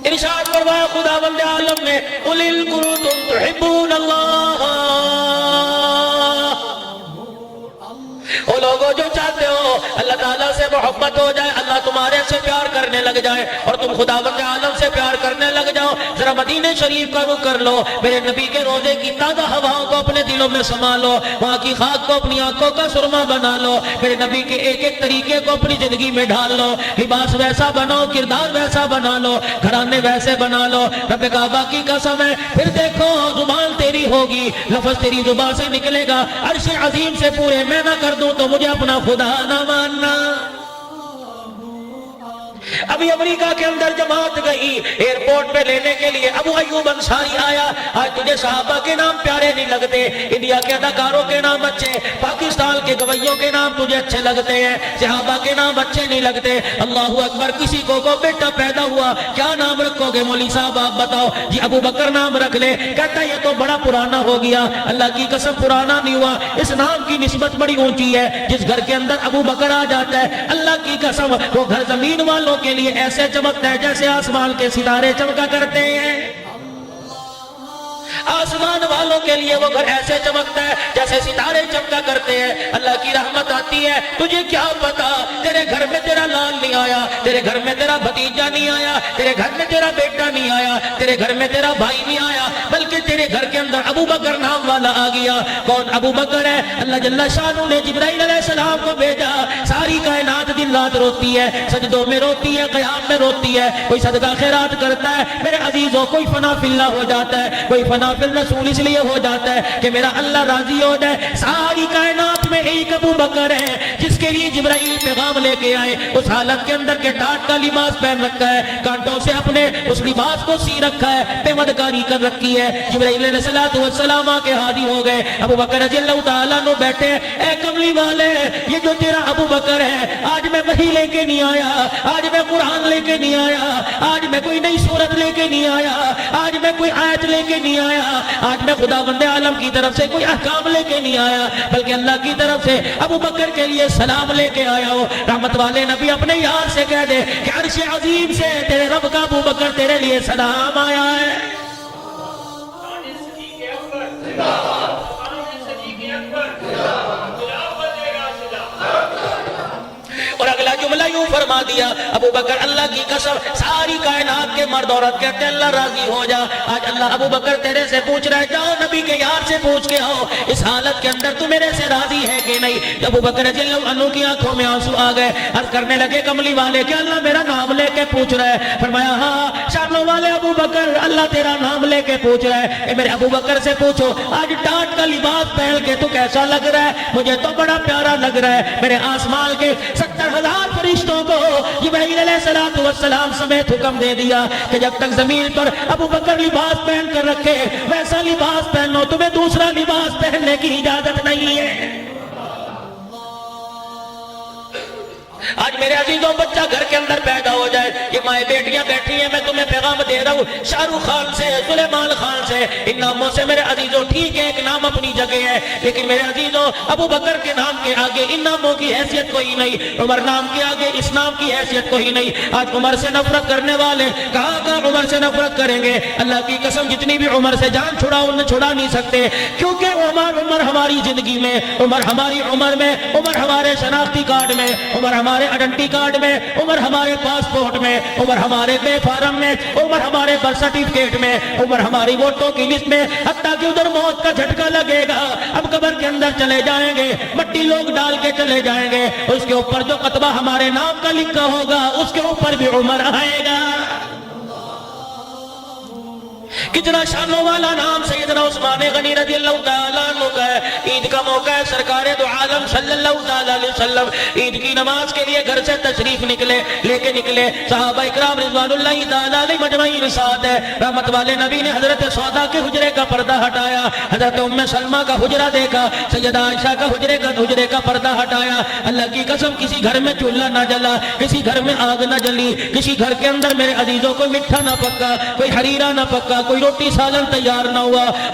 ارشاد فرمایا خداوند عالم نے قل ان کنتم تحبون اللہ، او لوگوں جو چاہتے ہو اللہ تعالیٰ سے محبت ہو جائے، اللہ تمہارے سے پیار کرنے لگ جائے اور تم خداوند عالم سے پیار کرنے لگ جاؤ، ذرا مدینہ شریف کا رخ کر لو، میرے نبی کے روزے کی تازہ ہواؤں کو اپنے دلوں میں سما لو، وہاں کی خاک کو اپنی آنکھوں کا سرما بنا لو، میرے نبی کے ایک ایک طریقے کو اپنی زندگی میں ڈال لو، لباس ویسا بناؤ، کردار ویسا بنا لو، گھرانے ویسے بنا لو، رب کعبہ کی قسم ہے پھر دیکھو زبان تیری ہوگی، لفظ تیری زبان سے نکلے گا، عرش عظیم سے پورے میں نہ کر دوں تو مجھے اپنا خدا نہ ماننا۔ ابھی امریکہ کے اندر جماعت گئی ایئرپورٹ پہ لینے کے لیے، ابو ایوب انصاری آیا، آج تجھے صحابہ کے نام پیارے نہیں لگتے، انڈیا کے اداکاروں کے نام اچھے، پاکستان کے گویوں کے نام تجھے اچھے لگتے ہیں، صحابہ کے نام اچھے نہیں لگتے، اللہ اکبر، کسی کو بیٹا پیدا ہوا کیا نام رکھو گے مولوی صاحب آپ بتاؤ؟ جی ابو بکر نام رکھ لے، کہتا یہ تو بڑا پرانا ہو گیا، اللہ کی قسم پرانا نہیں ہوا، اس نام کی نسبت بڑی اونچی ہے، جس گھر کے اندر ابو بکر آ جاتا ہے اللہ کی قسم وہ گھر زمین والوں کے لیے ایسے چمکتا ہے جیسے آسمان کے ستارے چمکا کرتے ہیں، آسمان والوں کے لیے وہ گھر ایسے چمکتا ہے جیسے ستارے چمکا کرتے ہیں، اللہ کی رحمت آتی ہے، تجھے کیا پتا تیرے گھر میں تیرا لال نہیں آیا، تیرے گھر میں تیرا بھتیجا نہیں آیا، تیرے گھر میں تیرا بیٹا نہیں آیا، تیرے گھر میں تیرا بھائی نہیں آیا، بلکہ تیرے گھر کے اندر ابو بکر نام والا آ گیا۔ کون ابو بکر ہے؟ اللہ جل شانہ نے جبرائیل علیہ السلام کو بھیجا، ساری کائنات دن رات روتی ہے، سجدوں میں روتی ہے، قیام میں روتی ہے، کوئی صدقہ خیرات کرتا ہے، میرے عزیزوں کوئی فنا فی اللہ ہو جاتا ہے، کوئی فنا فی الرسول اس لیے ہو جاتا ہے کہ میرا اللہ راضی ہو جائے۔ ساری کائنات میں ایک ابو بکر ہے جس کے لیے جبرائیل پیغام لے کے آئے، اس حالت کے اندر کے ٹاٹ کا لباس پہن رکھا ہے، کانٹوں سے اپنے اس لباس کو سی رکھا ہے، پیمدکاری کر رکھی ہے، جبرائیل علیہ السلام آ کے حاضر ہو گئے، ابو بکر رضی اللہ تعالیٰ عنہ بیٹھے، اے کملی والے یہ جو تیرا ابو بکر ہے آج میں وحی لے کے نہیں آیا، آج میں قرآن لے کے نہیں آیا، آج میں کوئی نئی صورت لے کے نہیں آیا، آج میں کوئی آیت لے کے نہیں آیا، آج میں خداوند عالم کی طرف سے کوئی احکام لے کے نہیں آیا، بلکہ اللہ کی طرف سے ابو بکر کے لیے سلام لے کے آیا ہو۔ رحمت والے نبی اپنے یار سے کہہ دے کہ عرش عظیم سے تیرے رب کا ابو بکر تیرے لیے سلام آیا ہے۔ اور اگلا جملہ یوں فرما دیا ابو بکر اللہ کی قسم ساری کائنات کے مرد عورت کہتے ہیں اللہ راضی ہو جا، آج اللہ ابو بکر تیرے سے پوچھ رہا ہے، جاؤ نبی کے یار سے پوچھ کے آؤ اس حالت کے اندر تو میرے سے راضی ہے کہ نہیں۔ ابو بکر رضی اللہ عنہ کی آنکھوں میں آنسو آ گئے، عرض کرنے لگے کملی والے کہ اللہ میرا نام لے کے پوچھ رہا ہے؟ فرمایا ہاں شانوں والے ابو بکر اللہ تیرا نام لے کے پوچھ رہا ہے، اے میرے ابو بکر سے پوچھو آج ٹاٹ کا لباس پہن کے تو کیسا لگ رہا ہے؟ مجھے تو بڑا پیارا لگ رہا ہے۔ میرے آسمان کے 70,000 فرشتوں کو جبرائیل علیہ السلام سمیت حکم دے دیا کہ جب تک زمین پر ابو بکر لباس پہن کر رکھے ویسا لباس پہنو، تمہیں دوسرا لباس پہننے کی اجازت نہیں ہے۔ آج میرے عزیزوں بچہ گھر کے اندر پیدا ہو جائے، یہ مائیں بیٹیاں بیٹھی ہیں، میں تمہیں پیغام دے رہا ہوں شاہ رخ خان سے سلیمان خان سے ان ناموں سے میرے عزیزوں ٹھیک ہے ایک نام اپنی جگہ ہے، لیکن میرے عزیزوں ابو بکر کے نام کے آگے ان ناموں کی حیثیت کوئی نہیں، عمر نام کے آگے اس نام کی حیثیت کوئی نہیں۔ آج عمر سے نفرت کرنے والے کہاں عمر سے نفرت کریں گے؟ اللہ کی قسم جتنی بھی عمر سے جان چھڑاؤ انہیں چھڑا نہیں سکتے، کیونکہ عمر ہماری زندگی میں، عمر ہماری عمر میں، عمر ہمارے شناختی کارڈ میں، عمر ہمارے آئیڈینٹی کارڈ میں، عمر ہمارے پاسپورٹ میں، عمر ہمارے پے فارم میں، عمر ہمارے برتھ سرٹیفکیٹ میں، عمر ہماری ووٹوں کی لسٹ میں، حتیٰ کہ ادھر موت کا جھٹکا لگے گا، اب قبر کے اندر چلے جائیں گے، مٹی لوگ ڈال کے چلے جائیں گے، اس کے اوپر جو کتبہ ہمارے نام کا لکھا ہوگا اس کے اوپر بھی عمر آئے گا۔ کتنا شانوں والا نام سیدنا عثمان غنی رضی اللہ تعالیٰ عنہ کا ہے۔ عید کا موقع ہے، سرکار دو عالم صلی اللہ تعالیٰ علیہ وسلم عید کی نماز کے لیے گھر سے تشریف لے کے نکلے، صحابہ اکرام رضوان اللہ تعالیٰ علیہ مجمعین ساتھ ہے۔ رحمت والے نبی نے حضرت سودا کے حجرے کا پردہ ہٹایا، حضرت ام سلمہ کا حجرہ دیکھا، سیدہ عائشہ کا حجرے کا پردہ ہٹایا۔ اللہ کی قسم کسی گھر میں چولہا نہ جلا، کسی گھر میں آگ نہ جلی، کسی گھر کے اندر میرے عزیزوں کوئی مٹھا نہ پکا، کوئی حریرہ نہ پکا، کوئی روٹی سالن تیار نہ ہوا،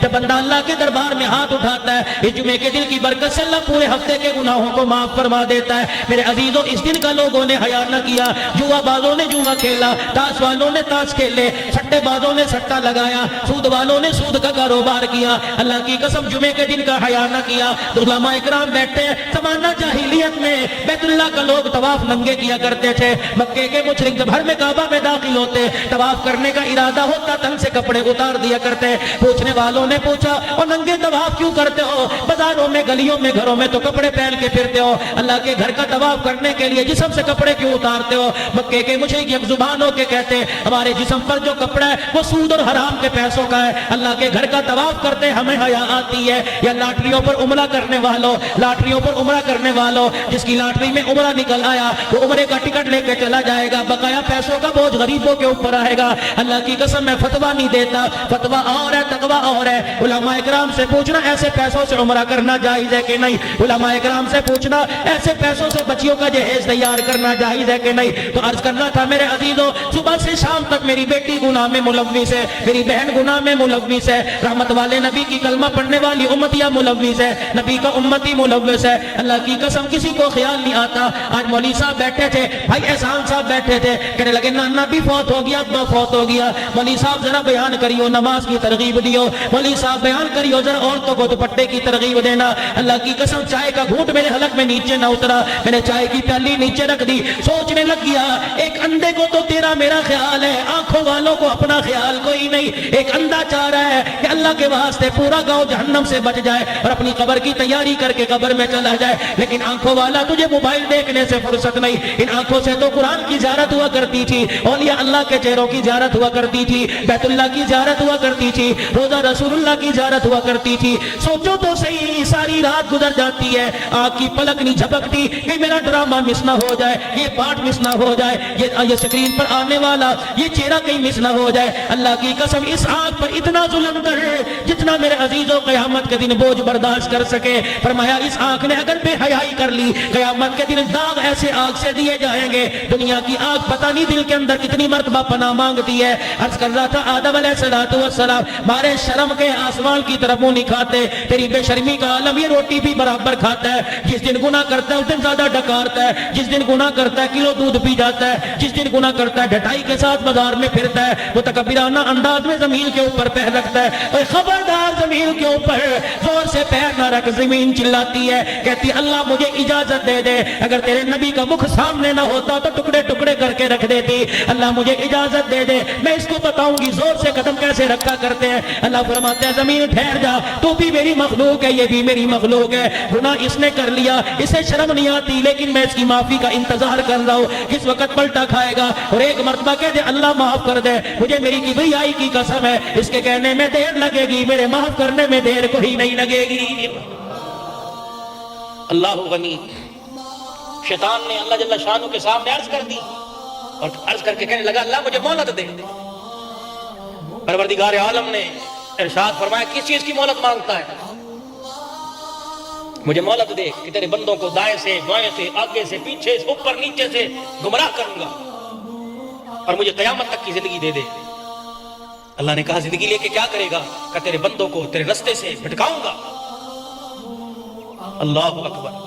جب بندہ اللہ کے دربار میں ہاتھ اٹھاتا ہے اس جمعے کے دن کی برکت سے اللہ پورے ہفتے کے گناہوں کو معاف فرما دیتا ہے میرے عزیزوں اس دن کا لوگوں نے حیا نہ کیا جوا بازوں نے جوا کھیلا تاش والوں نے تاش کھیلے سٹے بازوں نے سٹا لگایا سود والوں نے سود کا کاروبار کیا اللہ کی قسم جمعے کے دن کا حیا نہ کیا تو علماء اکرام بیٹھے زمانہ جاہلیت میں بیت اللہ کا لوگ طواف ننگے کیا کرتے تھے مکے کے مشرک جب گھر میں کعبہ میں داخل ہوتے طواف کرنے کا ارادہ ہوتا تن سے کپڑے اتار دیا کرتے پوچھنے والوں نے پوچھا اور ننگے طواف کیوں کرتے ہو بازاروں میں گلیوں میں گھروں میں تو کپڑے پہن کے پھرتے ہو اللہ کے گھر کا طواف کرنے کے لیے جسم سے کپڑے کیوں اتارتے ہو مکے کے مشرک ایک زبان ہو کے کہتے ہمارے جسم پر جو کپڑا ہے وہ سود اور حرام کے پیسوں کا ہے اللہ کے گھر کا طواف کرتے ہمیں حیا آتی ہے یا لاٹریوں پر عمرہ کرنے والوں جس کی لاٹری میں عمرہ نکل آیا وہ عمرے کا ٹکٹ لے کے چلا جائے گا بقایا پیسوں کا بوجھ غریبوں کے اوپر آئے گا اللہ کی قسم میں فتویٰ نہیں دیتا فتویٰ اور ہے تقویٰ اور ہے علماء اکرام سے پوچھنا ایسے پیسوں سے عمرہ کرنا جائز ہے کہ نہیں علماء اکرام سے پوچھنا ایسے پیسوں سے بچیوں کا جہیز تیار کرنا جائز ہے کہ نہیں تو عرض کرنا تھا میرے عزیزوں صبح سے شام تک میری بیٹی گناہ میں ملوث ہے میری بہن گناہ میں ملوث ہے رحمت والے نبی کی کلمہ پڑھنے والی امتیاں ملوث ہے نبی کا امتی ملوث ہے اللہ کی قسم کسی کو خیال نہیں آتا آج مولوی صاحب بیٹھے تھے بھائی احسان صاحب بیٹھے تھے کہنے لگے نانا بھی فوت ہو گیا ابا فوت ہو گیا مولوی صاحب ذرا بیان کریو نماز کی ترغیب دیو مولوی صاحب بیان کریو ذرا عورتوں کو دوپٹے کی ترغیب دینا اللہ کی قسم چائے کا گھونٹ میرے حلق میں نیچے نہ اترا میں نے چائے کی پیالی نیچے رکھ دی سوچنے لگ گیا ایک اندھے کو تو تیرا میرا خیال ہے آنکھوں والوں کو اپنا خیال کوئی نہیں ایک اندھا چاہ رہا ہے کہ اللہ کے واسطے پورا گاؤں جہنم سے بچ جائے اور اپنی قبر کی تیاری کر کے قبر میں چلا جائے لیکن آنکھوں والا تجھے موبائل دیکھنے سے فرصت نہیں ان آنکھوں سے تو قرآن کی زیارت ہوا کرتی تھی اولیاء اللہ کے چہروں کی زیارت ہوا کرتی تھی بیت اللہ کی زیارت ہوا کرتی تھی روزہ رسول اللہ کی زیارت ہوا کرتی تھی سوچو تو صحیح ساری رات گزر جاتی ہے آنکھ کی پلک نہیں جھپکتی کہ میرا ڈرامہ مس نہ ہو جائے یہ پارٹ مس نہ ہو جائے یہ سکرین پر آنے والا یہ چہرہ کہیں مس نہ ہو جائے اللہ کی قسم اس آنکھ پر اتنا ظلم کر جتنا میرے عزیزوں قیامت کے دن بوجھ برداشت کر سکے فرمایا اس آنکھ نے اگر بے حیائی کر لی قیامت کے دن داغ ایسے آنکھ سے دیے جائیں گے دنیا کی آنکھ پتہ نہیں دل کے اندر کتنی مرتبہ پناہ مانگتی ہے عرض کر رہا تھا آدم علیہ السلام مارے شرم کے آسمان کی طرف منہ نہیں کھاتے تیری بے شرمی کا عالم یہ روٹی بھی برابر کھاتا ہے جس دن گناہ کرتا ہے اس دن زیادہ ڈکارتا ہے جس دن گناہ کرتا ہے کلو دودھ پی جاتا ہے جس دن گناہ کرتا ہے ڈھٹائی کے ساتھ بازار میں پھرتا ہے متکبرانہ انداز میں زمین کے اوپر پیر رکھتا ہے اور خبردار زمین کے اوپر زور سے پیر نہ رکھ زمین چلاتی ہے کہتی اللہ مجھے اجازت دے دے اگر تیرے نبی کا مکھ سامنے نہ ہوتا تو ٹکڑے ٹکڑے کر کے رکھ دیتی اللہ مجھے اجازت دے دے میں اس کو بتاؤں گی زور سے قدم کیسے رکھا کرتے ہیں اللہ فرماتے ہیں زمین ٹھہر جا تو بھی میری مخلوق ہے یہ بھی میری مخلوق ہے گناہ اس نے کر لیا اسے شرم نہیں آتی لیکن میں اس کی معافی کا انتظار کر رہا ہوں کس وقت پلٹا کھائے گا اور ایک مرتبہ کہہ دے اللہ معاف کر دے مجھے میری کبریائی کی قسم ہے اس کے کہنے میں دیر لگے گی میرے معاف کرنے میں دیر کوئی نہیں لگے گی اللہ غنی شیطان نے اللہ جل شانہ کے سامنے عرض کر دی اور عرض کر کے کہنے لگا اللہ مجھے مہلت دے پروردگار عالم نے ارشاد فرمایا کس چیز کی مہلت مانگتا ہے مجھے مہلت دے کہ تیرے بندوں کو دائیں سے بائیں سے آگے سے پیچھے سے اوپر نیچے سے گمراہ کروں گا اور مجھے قیامت تک کی زندگی دے دے اللہ نے کہا زندگی لے کے کیا کرے گا کہ تیرے بندوں کو تیرے رستے سے بھٹکاؤں گا اللہ اکبر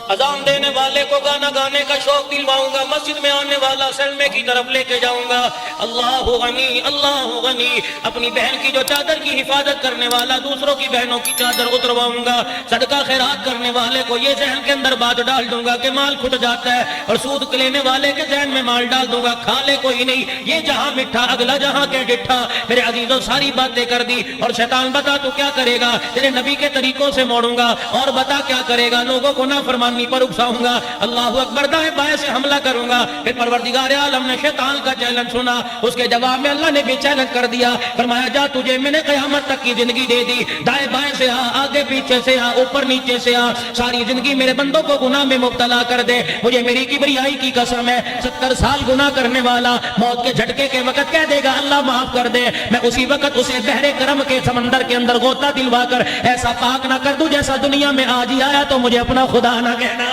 اذان دینے والے کو گانا گانے کا شوق دلواؤں گا مسجد میں آنے والا سلمے کی طرف لے کے جاؤں گا اللہ غنی اپنی بہن کی جو چادر کی حفاظت کرنے والا دوسروں کی بہنوں کی چادر اترواؤں گا صدقہ خیرات کرنے والے کو یہ ذہن کے اندر بات ڈال دوں گا کہ مال کھٹ جاتا ہے اور سود لینے والے کے ذہن میں مال ڈال دوں گا کھا لے کوئی نہیں یہ جہاں مٹھا اگلا جہاں کے ڈٹھا میرے عزیزوں ساری باتیں کر دی اور شیطان بتا تو کیا کرے گا تیرے نبی کے طریقوں سے موڑوں گا اور بتا کیا کرے گا لوگوں کو نافرمانی پر اکساؤں گا اللہ اکبر دائیں بائیں سے حملہ کروں گا پھر پروردگار عالم نے شیطان کا چیلنج سنا اس کے جواب میں اللہ نے بھی چیلنج کر دیا فرمایا جا تجھے میں نے قیامت تک کی زندگی دے دی دائیں بائیں سے آ آگے پیچھے سے آ اوپر نیچے سے آ ساری زندگی میرے بندوں کو گناہ میں مبتلا کر دے مجھے میری کبریائی کی قسم ہے 70 سال گناہ کرنے والا موت کے جھٹکے کے وقت کہہ دے گا اللہ معاف کر دے میں اسی وقت اسے بحر کرم کے سمندر کے اندر غوطہ دلوا کر ایسا پاک نہ کر دوں جیسا دنیا میں آج ہی آیا تو مجھے اپنا خدا نہ کہنا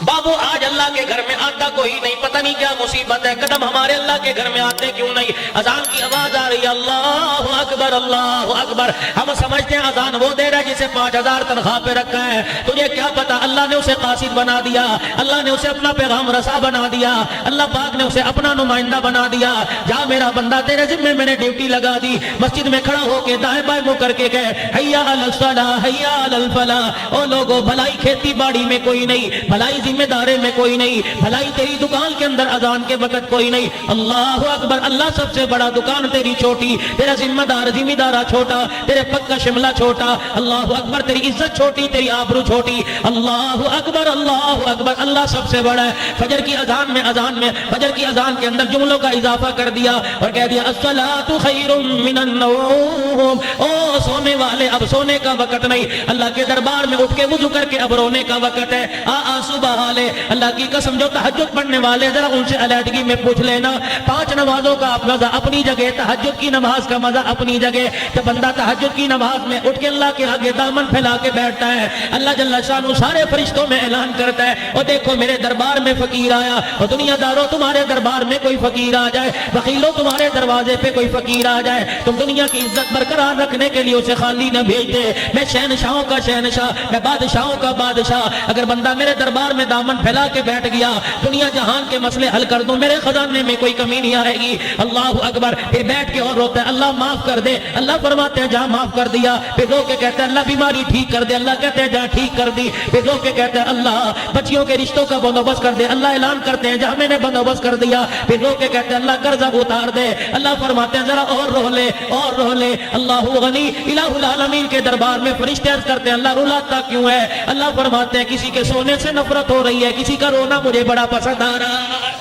بابو آج اللہ کے گھر میں آتا کوئی نہیں، پتہ نہیں کیا مصیبت ہے، قدم ہمارے اللہ کے گھر میں آتے کیوں نہیں؟ اذان کی آواز آ رہی ہے، اللہ اکبر اللہ اکبر، ہم سمجھتے ہیں اذان وہ دے رہا ہے جسے 5000 تنخواہ پہ رکھا ہے، تجھے کیا پتا اللہ نے اسے قاصد بنا دیا، اللہ نے اسے اپنا پیغام رسا بنا دیا، اللہ پاک نے اسے اپنا نمائندہ بنا دیا۔ جا میرا بندہ، تیرے ذمہ میں نے ڈیوٹی لگا دی، مسجد میں کھڑا ہو کے دائیں بائیں منہ کر کے کہے حیا علی الصلاۃ حیا علی الفلاح، او لوگو بھلائی کھیتی باڑی میں کوئی نہیں، بھلائی ذمہ دارے میں کوئی نہیں، بھلائی تیری دکان کے اندر اذان کے وقت کوئی نہیں۔ اللہ اکبر، اللہ سب سے بڑا، دکان تیری چھوٹی، تیرا ذمہ دارہ چھوٹا، تیرے پگ کا شملہ چھوٹا، اللہ اکبر، تیری عزت چھوٹی، تیری آبرو چھوٹی، اللہ اکبر اللہ اکبر، اللہ سب سے بڑا ہے۔ فجر کی اذان میں فجر کی اذان کے اندر جملوں کا اضافہ کر دیا اور کہہ دیا الصلاۃ خیر من النوم، او سونے والے اب سونے کا وقت نہیں، اللہ کے دربار میں اٹھ کے وضو کر کے اب رونے کا وقت ہے۔ صبح لے، اللہ کی قسم جو تہجد پڑھنے والے ذرا ان سے علیحدگی میں پوچھ لینا، 5 نمازوں کا مزہ اپنی جگہ، تہجد کی نماز کا مزہ اپنی جگہ۔ جب بندہ تہجد کی نماز میں اٹھ کے اللہ کے آگے دامن پھیلا کے بیٹھتا ہے، اللہ جل شانہ سارے فرشتوں میں اعلان کرتا ہے اور دیکھو میرے دربار میں فقیر آیا، اور دنیا داروں تمہارے دربار میں کوئی فقیر آ جائے، بخیلوں تمہارے دروازے پہ کوئی فقیر آ جائے، تم دنیا کی عزت برقرار رکھنے کے لیے اسے خالی نہ بھیجتے۔ میں شہنشاہوں کا شہنشاہ، میں بادشاہوں کا بادشاہ، اگر بندہ میرے دربار میں دامن پھیلا کے بیٹھ گیا، دنیا جہان کے مسئلے حل کر دوں، میرے خزانے میں کوئی کمی نہیں آئے گی۔ اللہ اکبر، پھر بیٹھ کے اور روتا ہے اللہ معاف کر دے، اللہ فرماتے ہیں جا معاف کر دیا، پھر رو کے کہتے ہیں اللہ بیماری ٹھیک کر دے، اللہ کہتے ہیں جا ٹھیک کر دی، پھر رو کے کہتے ہیں اللہ بچیوں کے رشتوں کا بندوبست کر دے، اللہ اعلان کرتے ہیں جہاں میں نے بندوبست کر دیا، پھر رو کے کہتے ہیں اللہ قرضہ اتار دے، اللہ فرماتے ہیں ذرا اور رو لے اور رو لے۔ اللہ غنی، الہ العالمین کے دربار میں فرشتے عرض کرتے ہیں اللہ رلاتا کیوں ہے؟ اللہ فرماتے ہیں کسی کے سونے سے نفرت ہو رہی ہے، کسی کا رونا مجھے بڑا پسند آ رہا ہے۔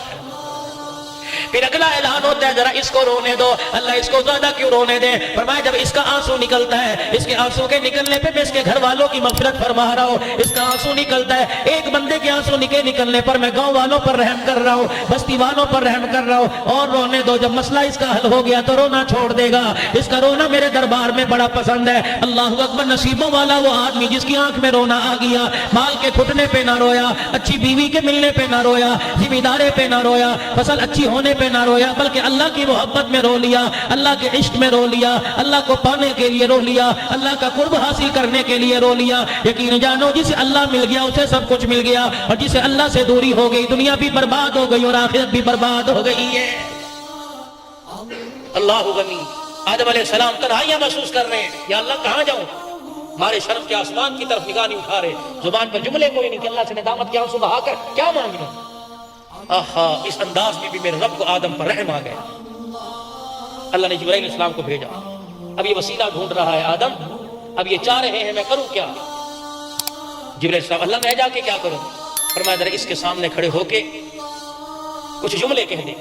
پھر اگلا اعلان ہوتا ہے ذرا اس کو رونے دو، اللہ اس کو زیادہ کیوں رونے دے؟ فرمایا جب اس کا آنسو نکلتا ہے، اس کے آنسو کے نکلنے پہ میں اس کے گھر والوں کی مغفرت فرما رہا ہوں، اس کا آنسو نکلتا ہے، ایک بندے کے آنسو نکلنے پر میں گاؤں والوں پر رحم کر رہا ہوں، بستی والوں پر رحم کر رہا ہوں، اور رونے دو، جب مسئلہ اس کا حل ہو گیا تو رونا چھوڑ دے گا، اس کا رونا میرے دربار میں بڑا پسند ہے۔ اللہ اکبر، نصیبوں والا وہ آدمی جس کی آنکھ میں رونا آ گیا، مال کے پھٹنے پہ نہ رویا، اچھی بیوی کے ملنے پہ نہ رویا، ذمہ دارے پہ نہ رویا، فصل اچھی ہونے پہ نہ رویا، بلکہ اللہ کی محبت میں رو لیا، اللہ کے عشق میں رو لیا، اللہ کو پانے کے لیے رو لیا، اللہ کا قرب حاصل کرنے کے لیے رو لیا۔ یقین جانو جسے اللہ مل گیا اسے سب کچھ مل گیا، اور جسے اللہ سے دوری ہو گئی دنیا بھی برباد ہو گئی اور آخرت بھی برباد ہو گئی ہے۔ اللہ غنی، آدم علیہ السلام تنہائیاں محسوس کر رہے ہیں، یا اللہ کہاں جاؤں؟ ہمارے شرف کے آسمان کی طرف نگاہ نہیں اٹھا رہے، زبان پر جملے کوئی نہیں کہ اللہ سے ندامت کیا صبح آ کر کیا مانگنا۔ آہا، اس انداز میں بھی میرے رب کو آدم پر رحم آ گیا۔ اللہ نے جبرائیل علیہ السلام کو بھیجا، اب یہ وسیلہ ڈھونڈ رہا ہے آدم، اب یہ چاہ رہے ہیں میں کروں کیا؟ جبرائیل علیہ السلام، اللہ میں جا کے کیا کروں؟ فرمایا ذرا اس کے سامنے کھڑے ہو کے کچھ جملے کہہ دیں۔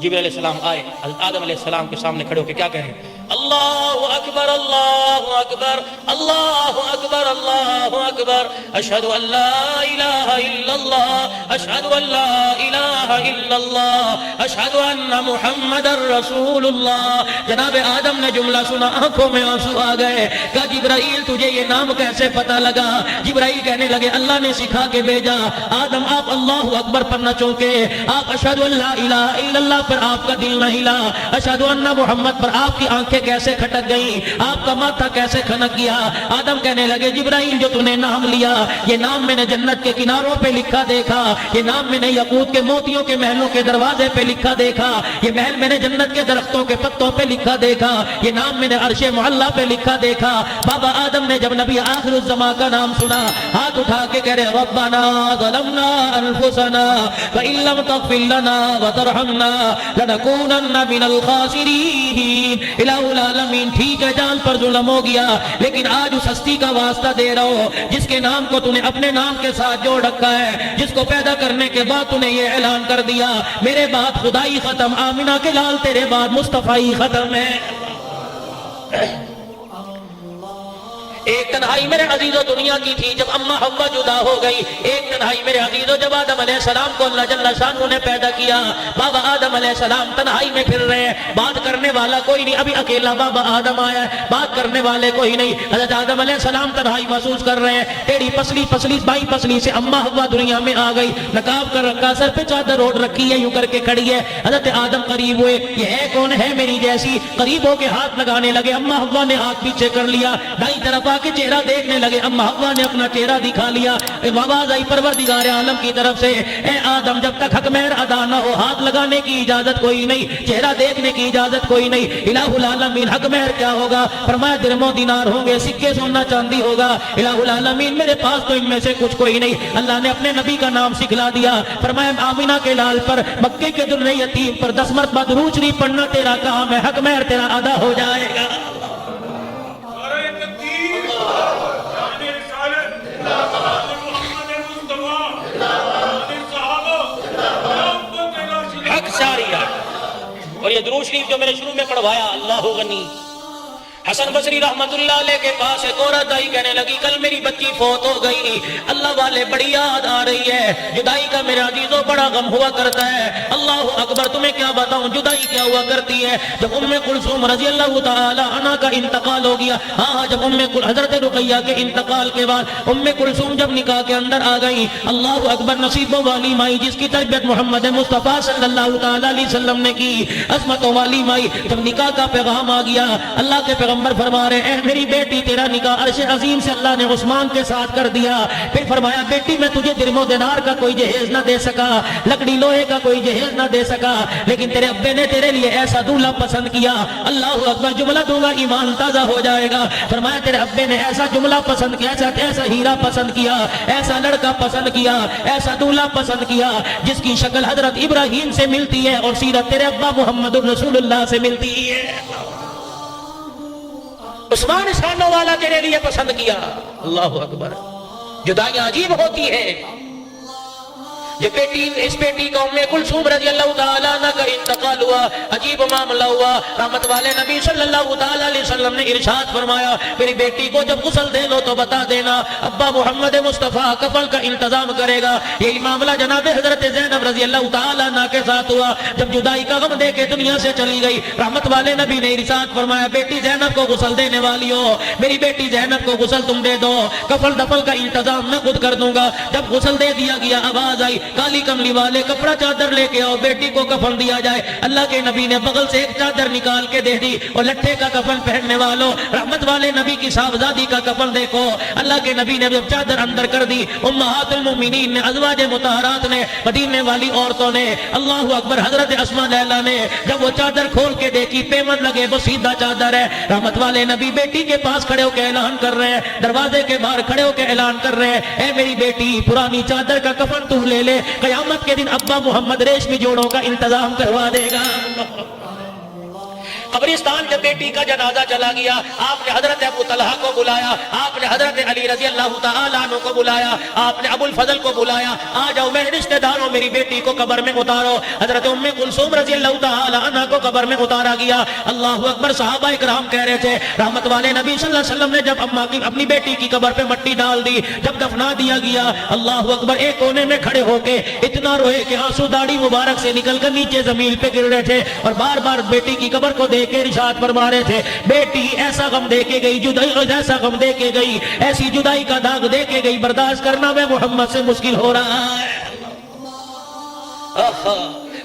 جبرائیل علیہ السلام آئے، آدم علیہ السلام کے سامنے کھڑے ہو کے کیا کہیں؟ اللہ اکبر اللہ اکبر اللہ اکبر اللہ اکبر، اشہد ان لا الہ الا اللہ اشہد ان لا الہ الا اللہ اشہد ان محمد رسول اللہ۔ جناب آدم نے جملہ سنا، آنکھوں میں آنسو آ گئے، کہا جبرائیل تجھے یہ نام کیسے پتہ لگا؟ جبرائیل کہنے لگے اللہ نے سکھا کے بھیجا، آدم آپ اللہ اکبر پر نہ چونکے، آپ اشہد ان لا الہ الا اللہ پر آپ کا دل نہ ہلا، اشہد ان محمد پر آپ کی آنکھیں کیسے کھٹک گئی، آپ کا ماتھا کیسے کھنک گیا؟ آدم کہنے لگے جبرائیل جو تو نے نام لیا، یہ نام میں نے جنت کے کناروں پہ لکھا دیکھا، یہ نام میں نے یاقوت کے موتیوں کے محلوں کے دروازے پہ لکھا دیکھا، یہ محل میں نے جنت کے درختوں کے پتوں پہ لکھا دیکھا، یہ نام میں نے عرش معلا پہ لکھا دیکھا۔ بابا آدم نے جب نبی آخر الزمان کا نام سنا، ہاتھ اٹھا کے کہہ رہے ربنا ظلمنا انفسنا وان لم تغفر لنا وترحمنا لنکونن من الخاسرین۔ الہ العالمین، ٹھیک ہے جان پر ظلم ہو گیا، لیکن آج اس ہستی کا واسطہ دے رہا ہو جس کے نام کو تو نے اپنے نام کے ساتھ جوڑ رکھا ہے، جس کو پیدا کرنے کے بعد تو نے یہ اعلان کر دیا میرے بعد خدائی ختم، آمنہ کے لال تیرے بعد مصطفی ختم ہے۔ ایک تنہائی میرے عزیزو دنیا کی تھی جب اما حوا جدا ہو گئی. ایک تنہائی میرے عزیزو جب آدم علیہ السلام کو اللہ جل شانہ نے پیدا کیا. بابا آدم علیہ السلام تنہائی میں پھر رہے ہیں, بات کرنے والا کوئی نہیں. ابھی اکیلا بابا آدم آیا ہے, بات کرنے والے کوئی نہیں. حضرت آدم علیہ السلام تنہائی محسوس کر رہے ہیں. ٹیڑھی پسلی بائی پسلی سے اما حوا دنیا میں آ گئی. نقاب کر رکھا, سر پہ چادر اوڑھ رکھی ہے, یوں کر کے کھڑی ہے. حضرت آدم قریب ہوئے, یہ ہے کون ہے میری جیسی. قریب ہو کے ہاتھ لگانے لگے. اما حوا نے ہاتھ پیچھے کر لیا, دائیں طرف آ کے چہرہ دیکھنے لگے. اما حوا نے اپنا چہرہ دکھا لیا. آواز آئی پروردگار عالم کی طرف سے, اے آدم جب تک حق مہر ادا نہ ہو ہاتھ لگانے کی اجازت کوئی نہیں, چہرہ دیکھنے کی اجازت کوئی نہیں. الہ العالمین حق مہر کیا ہوگا؟ فرمایا درم و دینار ہوں گے, سکے سونا چاندی ہوگا. الہ العالمین میرے پاس تو ان میں سے کچھ کوئی نہیں. اللہ نے اپنے نبی کا نام سکھلا دیا. فرمایا آمینہ کے لال پر, مکے کے در یتیم پر 10 مرتبہ درود شریف پڑھنا تیرا کام ہے, حق مہر تیرا ادا ہو جائے گا. حق شاریہ. اور یہ درود شریف جو میں نے شروع میں پڑھوایا, اللہ غنی. حسن بصری رحمت اللہ علیہ کے پاس ایک عورت آئی, کہنے لگی کل میری بچی فوت ہو گئی, اللہ والے بڑی یاد آ رہی ہے. جدائی کا میرے عزیزوں بڑا غم ہوا کرتا ہے. اللہ اکبر, تمہیں کیا بتاؤں جدائی کیا ہوا کرتی ہے. جب ام کلثوم رضی اللہ تعالی عنہا کا انتقال ہو گیا, ہاں جب حضرت رقیہ کے انتقال کے بعد ام کلثوم جب نکاح کے اندر آ گئی, اللہ اکبر, نصیبوں والی مائی جس کی تربیت محمد مصطفیٰ صلی اللہ تعالی علیہ وسلم نے کی, عصمتوں والی مائی, جب نکاح کا پیغام آ گیا, اللہ کے پیغمبر فرما رہے ہیں میری بیٹی تیرا نکاح عرش عظیم سے اللہ نے عثمان کے ساتھ کر دیا. پھر فرمایا بیٹی میں تجھے درم و دینار کا کوئی جہیز نہ دے سکا, لکڑی لوہے کا کوئی جہیز نہ دے سکا, لیکن تیرے ابے نے تیرے لیے ایسا دولہا پسند کیا. اللہ اکبر, جملہ دوں گا ایمان تازہ ہو جائے گا. فرمایا تیرے ابے نے ایسا جملہ پسند کیا, ایسا ہیرا پسند کیا, ایسا لڑکا پسند کیا, ایسا دولہا پسند کیا جس کی شکل حضرت ابراہیم سے ملتی ہے اور سیرت تیرے ابا محمد رسول اللہ سے ملتی ہے. عثمان شانوں والا تیرے لیے پسند کیا. اللہ اکبر. جدائیاں عجیب ہوتی ہیں. یہ بیٹی, اس بیٹی کا ام کلثوم رضی اللہ تعالیٰ عنہ کا انتقال ہوا, عجیب معاملہ ہوا. رحمت والے نبی صلی اللہ تعالیٰ علیہ وسلم نے ارشاد فرمایا میری بیٹی کو جب غسل دے لو تو بتا دینا, ابا محمد مصطفیٰ کفن کا انتظام کرے گا. یہی معاملہ جناب حضرت زینب رضی اللہ تعالیٰ عنہ کے ساتھ ہوا جب جدائی کا غم دے کے دنیا سے چلی گئی. رحمت والے نبی نے ارشاد فرمایا بیٹی زینب کو غسل دینے والی ہو, میری بیٹی زینب کو غسل تم دے دو, کفن دفن کا انتظام میں خود کر دوں گا. جب غسل دے دیا گیا, آواز آئی کالی کملی والے کپڑا چادر لے کے آؤ, بیٹی کو کفن دیا جائے. اللہ کے نبی نے بغل سے ایک چادر نکال کے دے دی, اور لٹھے کا کفن پہننے والوں, رحمت والے نبی کی صاحبزادی کا کفن دیکھو. اللہ کے نبی نے جب چادر اندر کر دی, امہات المومنین نے, ازواج مطہرات نے, مدینے والی عورتوں نے, اللہ اکبر, حضرت اسماء لیلا نے جب وہ چادر کھول کے دیکھی, پیمن لگے وہ سیدھا چادر ہے. رحمت والے نبی بیٹی کے پاس کھڑے ہو کے اعلان کر رہے ہیں, دروازے کے باہر کھڑے ہو کے اعلان کر رہے ہیں, اے میری بیٹی پرانی چادر کا کفن تو لے لے, قیامت کے دن ابا محمد ریشمی جوڑوں کا انتظام کروا دے گا. قبرستان جب بیٹی کا جنازہ چلا گیا, آپ نے حضرت ابو طلحہ کو بلایا, آپ نے حضرت علی رضی اللہ تعالیٰ عنہ کو بلایا, آپ نے ابو الفضل کو بلایا, آ جاؤ میرے رشتہ داروں میری بیٹی کو قبر میں اتارو. حضرت ام کلثوم رضی اللہ تعالیٰ عنہ کو قبر میں اتارا گیا. اللہ اکبر. صحابہ اکرام کہہ رہے تھے, رحمت والے نبی صلی اللہ علیہ وسلم نے جب اماں کی اپنی بیٹی کی قبر پہ مٹی ڈال دی, جب دفنا دیا گیا, اللہ اکبر, ایک کونے میں کھڑے ہو کے اتنا روئے کہ آنسو داڑھی مبارک سے نکل کر نیچے زمین پہ گر رہے تھے, اور بار بار بیٹی کی قبر کو دیکھ کے ارشاد فرما رہے تھے بیٹی ایسا غم دے کے گئی, جدائی ایسا غم دے کے گئی, ایسی جدائی کا داغ دے کے گئی, برداشت کرنا میں محمد سے مشکل ہو رہا ہے.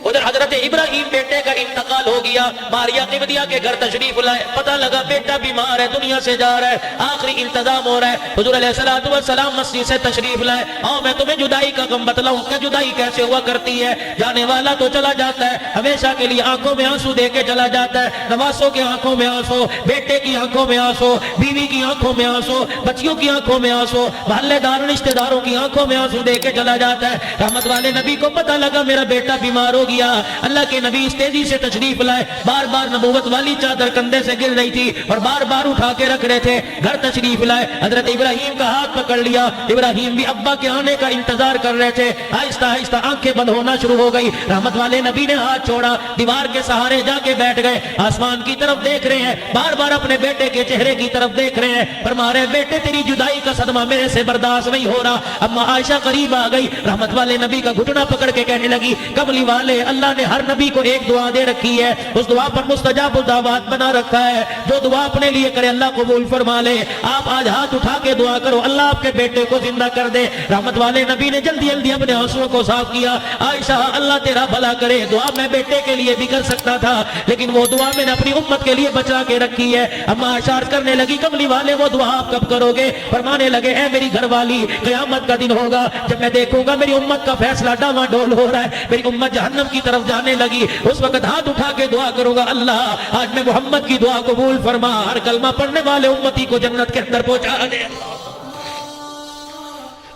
ادھر حضرت ابراہیم بیٹے کا انتقال ہو گیا, ماریا قبطیہ کے گھر تشریف لائے, پتہ لگا بیٹا بیمار ہے, دنیا سے جا رہا ہے, آخری انتظام ہو رہا ہے. حضور علیہ السلام مسجد سے تشریف لائے, آؤ میں تمہیں جدائی کا غم بتلاؤں کہ جدائی کیسے ہوا کرتی ہے. جانے والا تو چلا جاتا ہے, ہمیشہ کے لیے آنکھوں میں آنسو دے کے چلا جاتا ہے, نواسوں کی آنکھوں میں آنسو, بیٹے کی آنکھوں میں آنسو, بیوی کی آنکھوں میں آنسو, بچیوں کی آنکھوں میں آنسو, محلے دار رشتہ داروں کی آنکھوں میں آنسو دے کے چلا جاتا ہے. رحمت والے نبی کو پتہ لگا میرا بیٹا بیمار ہو گیا, کیا. اللہ کے نبی اس تیزی سے تشریف لائے, بار بار نبوت والی چادر کندھے سے گر رہی تھی اور بار بار اٹھا کے رکھ رہے تھے. گھر تشریف لائے, حضرت ابراہیم کا ہاتھ پکڑ لیا. ابراہیم بھی ابا کے آنے کا انتظار کر رہے تھے. آہستہ آہستہ آنکھیں بند ہونا شروع ہو گئی. رحمت والے نبی نے ہاتھ چھوڑا, دیوار کے سہارے جا کے بیٹھ گئے. آسمان کی طرف دیکھ رہے ہیں, بار بار اپنے بیٹے کے چہرے کی طرف دیکھ رہے ہیں. فرما رہے بیٹے تیری جدائی کا صدمہ میرے سے برداشت نہیں ہو رہا. اما عائشہ قریب آ گئی, رحمت والے نبی کا گھٹنا پکڑ کے کہنے لگی کملی والے اللہ نے ہر نبی کو ایک دعا دے رکھی ہے, اس دعا پر مستجاب الدعوات بنا رکھا ہے. جو دعا اپنے لیے کرے اللہ قبول فرما لے. آپ آج ہاتھ اٹھا کے دعا کرو اللہ آپ کے بیٹے کو زندہ کر دے. رحمت والے نبی نے جلدی جلدی اپنے آنسوؤں کو صاف کیا. عائشہ اللہ تیرا بھلا کرے, دعا میں بیٹے کے لیے بھی کر سکتا تھا لیکن وہ دعا میں نے اپنی امت کے لیے بچا کے رکھی ہے. اما اشارت کرنے لگی کملی والے وہ دعا آپ کب کرو گے؟ فرمانے لگے اے میری گھر والی قیامت کا دن ہوگا جب میں دیکھوں گا میری امت کا فیصلہ ڈاواں ڈول ہو رہا ہے, میری امت جہنم کی طرف جانے لگی. اس وقت ہاتھ اٹھا کے دعا کروں گا اللہ آج میں محمد کی دعا قبول فرما, ہر کلمہ پڑھنے والے امتی کو جنت کے اندر پہنچا دے.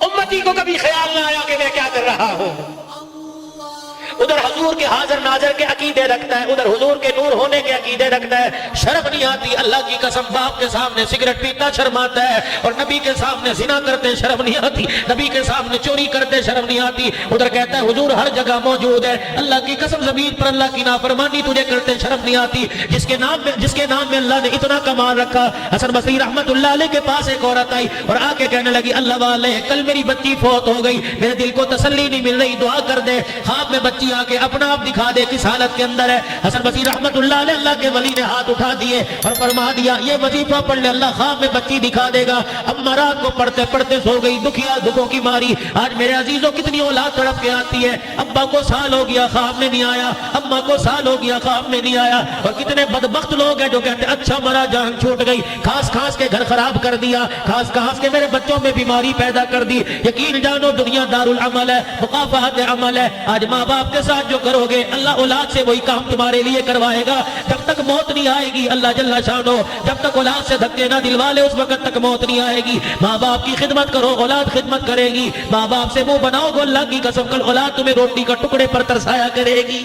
امتی کو کبھی خیال نہ آیا کہ میں کیا کر رہا ہوں. ادھر حضور کے حاضر ناظر کے عقیدے رکھتا ہے, ادھر حضور کے نور ہونے کے عقیدے رکھتا ہے. شرم نہیں آتی اللہ کی قسم, باپ کے سامنے سگریٹ پیتا شرم آتا ہے اور نبی کے سامنے زنا کرتے شرم نہیں آتی, نبی کے سامنے چوری کرتے شرم نہیں آتی. ادھر کہتا ہے حضور ہر جگہ موجود ہے, اللہ کی قسم زمین پر اللہ کی نافرمانی تجھے کرتے شرم نہیں آتی. جس کے نام میں اللہ نے اتنا کمال رکھا. حسن بصری رحمت اللہ علیہ کے پاس ایک عورت آئی اور آ کے کہنے لگی اللہ والے کل میری بچی فوت ہو گئی, میرے دل کو تسلی نہیں مل رہی, دعا کر دے. خواب میں بچی آ کے اپنا آپ دکھا دے کس حالت کے اندر ہے. حسن بصری رحمت اللہ علیہ اللہ کے ولی نے ہاتھ اٹھا دیے اور فرما دیا یہ وظیفہ پڑھ لے اللہ خواب میں بچی دکھا دے گا. اما رات کو پڑھتے پڑھتے سو گئی, دکھیا دکھوں کی ماری. آج میرے عزیزوں کتنی اولاد تڑپ کے آتی ہے, ابا کو سال ہو گیا خواب میں نہیں آیا, اما کو سال ہو گیا خواب میں نہیں آیا. اور کتنے بدبخت لوگ ہیں جو کہتے ہیں اچھا مرا جان چھوٹ گئی, کھاس کھاس کے گھر خراب کر دیا, کھاس کھاس کے میرے بچوں میں بیماری پیدا کر دی. یقین جانو دنیا دارالعمل ہے, مقافات عمل ہے. آج ماں باپ کے ساتھ جو کرو گے اللہ اولاد سے وہی کام تمہارے لیے کروائے گا. جب تک موت نہیں آئے گی اللہ جل شانو, جب تک اولاد سے دھکے نہ دلوا لے اس وقت تک موت نہیں آئے گی. ماں باپ کی خدمت کرو اولاد خدمت کرے گی. ماں باپ سے منہ بناؤ گے اللہ کی قسم کل اولاد تمہیں روٹی کا ٹکڑے پر ترسایا کرے گی.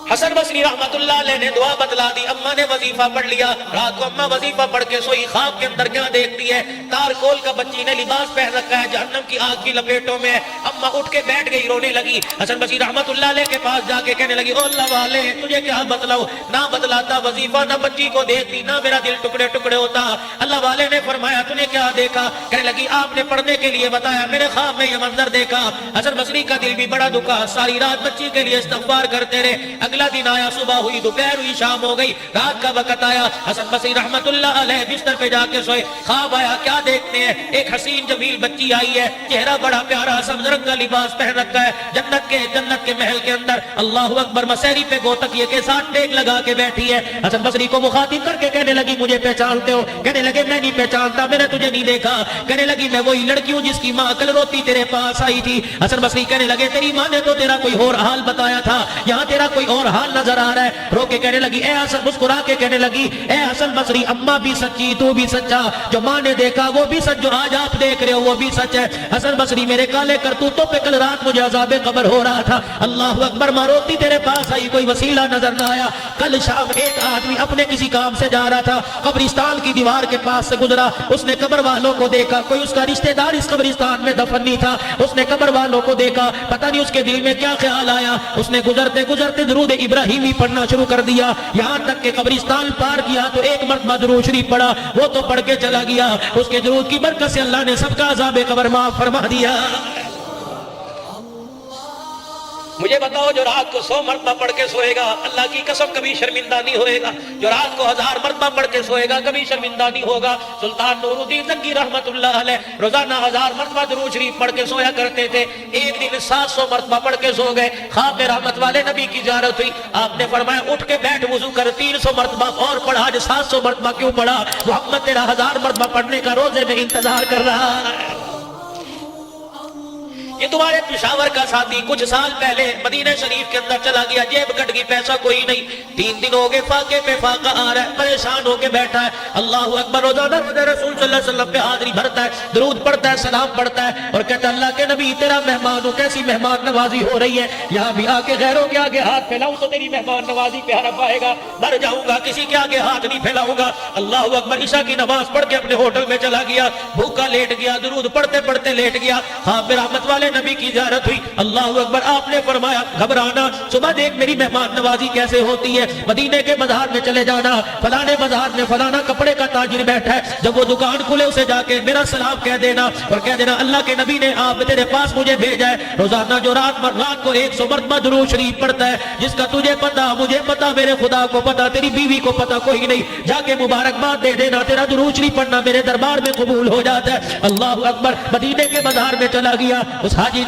حسن بصری رحمت اللہ علیہ نے دعا بتلا دی. اماں نے وظیفہ پڑھ لیا, رات کو اماں وظیفہ پڑھ کے سوئی, خواب کے اندر کیا دیکھتی ہے تار کول کا بچی نے لباس پہن رکھا ہے, جہنم کی آگ کی لپیٹوں میں. اماں اٹھ کے بیٹھ گئی, رونے لگی. حسن بصری رحمت اللہ علیہ کے پاس جا کے کہنے لگی او اللہ والے تجھے کیا بتلاؤ, نہ بتلاتا وظیفہ نہ بچی کو دیکھتی, نہ میرا دل ٹکڑے ٹکڑے ہوتا. اللہ والے نے فرمایا تو نے کیا دیکھا؟ کہنے لگی آپ نے پڑھنے کے لیے بتایا, میرے خواب میں یہ منظر دیکھا. حسن بصری کا دل بھی بڑا دکھا, ساری رات بچی کے لیے استغفار کرتے رہے. اگلا دن آیا, صبح ہوئی, دوپہر ہوئی, شام ہو گئی, رات کا وقت آیا. حسن بصری رحمت اللہ علیہ بستر پہ جا کے سوئے. خواب آیا, کیا دیکھتے ہیں؟ ایک حسین جمیل بچی آئی ہے, چہرہ بڑا پیارا, سبز رنگ کا لباس پہن رکھا ہے, جنت کے محل کے اندر. اللہ اکبر, مسحری پہ گوتکیے کے ساتھ ٹیک لگا کے بیٹھی ہے. حسن بصری کو مخاطب کر کے کہنے لگی مجھے پہچانتے ہو؟ کہنے لگے میں نہیں پہچانتا, میں نے تجھے نہیں دیکھا. کہنے لگی میں وہی لڑکی ہوں جس کی ماں کل روتی تیرے پاس آئی تھی. حسن بصری کہنے لگے تیری ماں نے تو تیرا کوئی اور حال بتایا تھا, یہاں تیرا کوئی اور حال نظر آ رہا ہے. رو کے کہنے لگی اے حسن, مسکرا کے کہنے لگی اے حسن بصری اماں بھی سچی, تو بھی سچا, جو ماں نے دیکھا وہ بھی سچ, جو آج آپ دیکھ رہے ہو وہ بھی سچ ہے. حسن بصری میرے کالے کرتوتوں پہ کل رات مجھے عذاب قبر ہو رہا تھا. اللہ اکبر, ماں روتی تیرے پاس آئی, کوئی وسیلہ نظر نہ آیا. کل شام ایک آدمی اپنے کسی کام سے جا رہا تھا, قبرستان کی دیوار کے پاس سے گزرا, اس نے قبر والوں کو دیکھا, کوئی اس کا رشتہ دار اس قبرستان میں دفن نہیں تھا. اس نے قبر والوں کو دیکھا, پتہ نہیں اس کے دل میں کیا خیال آیا, اس نے گزرتے گزرتے درود ابراہیمی پڑھنا شروع کر دیا. یہاں تک کہ قبرستان پار کیا تو ایک مرتبہ درود شریف پڑھا, وہ تو پڑھ کے چلا گیا. اس کے درود کی برکت سے اللہ نے سب کا عذاب قبر معاف فرما دیا. مجھے بتاؤ جو رات کو 100 مرتبہ پڑھ کے سوئے گا اللہ کی قسم کبھی شرمندہ نہیں ہوئے گا. جو رات کو 1000 مرتبہ پڑھ کے سوئے گا کبھی شرمندہ نہیں ہوگا. سلطان نور الدین زنگی رحمت اللہ علیہ روزانہ 1000 مرتبہ درود شریف پڑھ کے سویا کرتے تھے. ایک دن 700 مرتبہ پڑھ کے سو گئے. خواب میں رحمت والے نبی کی زیارت ہوئی, آپ نے فرمایا اٹھ کے بیٹھ وضو کر, 300 مرتبہ اور پڑھا. آج 700 مرتبہ کیوں پڑھا؟ محمد تیرا 1000 مرتبہ پڑھنے کا روزے میں انتظار کر رہا ہے. یہ تمہارے پشاور کا ساتھی کچھ سال پہلے مدینہ شریف کے اندر چلا گیا، جیب کٹ گئی، پیسہ کوئی نہیں، 3 دن ہو گئے فاقے پہ فاقہ آ رہا ہے، پریشان ہو کے بیٹھا ہے، اللہ اکبر، روزانہ رسول صلی اللہ علیہ وسلم پہ حاضری بھرتا ہے، درود پڑھتا ہے، سلام پڑھتا ہے، اور کہتا ہے اللہ کے نبی تیرا مہمان ہوں، کیسی مہمان نوازی ہو رہی ہے، یہاں بھی آ کے غیروں کے آگے ہاتھ پھیلاؤں تو تیری مہمان نوازی پہ حرف آئے گا، مر جاؤں گا، کسی کے آگے ہاتھ نہیں پھیلاؤں گا۔ اللہ اکبر، عشاء کی نماز پڑھ کے اپنے ہوٹل میں چلا گیا، بھوکا لیٹ گیا، درود پڑھتے پڑھتے لیٹ گیا، خواب میں رحمت والے نبی کی زیارت ہوئی، اللہ اکبر، آپ نے فرمایا گھبرانا، صبح دیکھ میری مہمان نوازی کیسے ہوتی ہے، مدینے کے بازار میں چلے جانا، فلانے بازار میں فلانا کپڑے کا تاجر بیٹھا ہے، جب وہ دکان کھلے اسے جا کے میرا سلام کہہ دینا، اور کہہ دینا اللہ کے نبی نے آپ تیرے پاس مجھے بھیجا ہے، روزانہ جو رات کو 100 مرتبہ درود شریف پڑھتا ہے، جس کا تجھے پتا، مجھے پتا، میرے خدا کو پتا، تیری بیوی کو پتا، کوئی نہیں، جا کے مبارکباد دے دینا، تیرا درود شریف پڑھنا میرے دربار میں قبول ہو جاتا ہے۔ اللہ اکبر، مدینے کے بازار میں چلا گیا، اس حاجی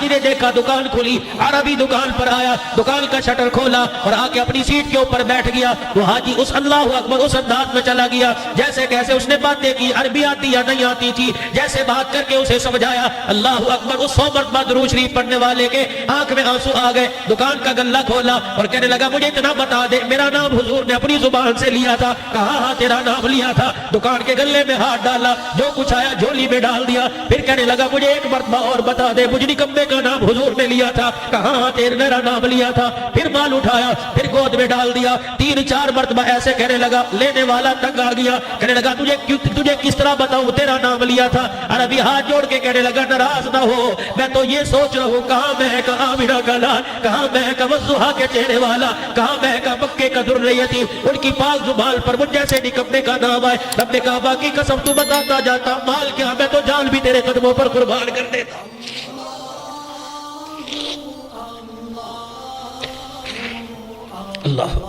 نے دیکھا دکان کھلی، عربی دکان پر آیا، دکان کا شٹر کھولا اور آ کے اپنی سیٹ کے اوپر بیٹھ گیا، وہ حاجی اس اللہ اکبر اس انداز میں چلا گیا جیسے کیسے اس نے باتیں کی، عربی آتی یا نہیں آتی تھی، جیسے بات کر کے اسے سمجھایا، اللہ اکبر، اس 100 مرتبہ درود شریف پڑھنے والے کے آنکھ میں آنسو آ گئے، دکان کا گلہ کھولا اور کہنے لگا مجھے اتنا بتا دے، میرا نام حضور نے اپنی زبان سے لیا تھا، کہا ہاں تیرا نام لیا تھا، دکان کے گلے میں ہاتھ ڈالا، جو کچھ آیا جھولی میں ڈال دیا، پھر کہنے لگا مجھے ایک مرتبہ اور بتا دے، مجھ نکمے کا نام حضور نے لیا تھا، کہا ہاں تیرا میرا نام لیا تھا، پھر مال اٹھایا، پھر گود میں ڈال دیا، 3-4 مرتبہ ایسے کہنے لگا، لینے والا تنگ آ گیا، کہنے لگا تجھے کس طرح بتاؤں تیرا نام لیا تھا، عربی ہاتھ جوڑ کے کہنے لگا ناراض نہ ہو، میں تو یہ سوچ رہا ہوں کہاں میں کہاں میرا گلا، کہاں میں کا وضحا کے چہرے والا، کہاں میں کا مکے کا ذریتی، ان کی پاک زبان پر مجھ جیسے نکمنے کا نام آئے، رب کعبہ کی قسم تو بتاتا جاتا، مال کیا میں تو جان بھی تیرے قدموں پر قربان کر دیتا۔ اللہ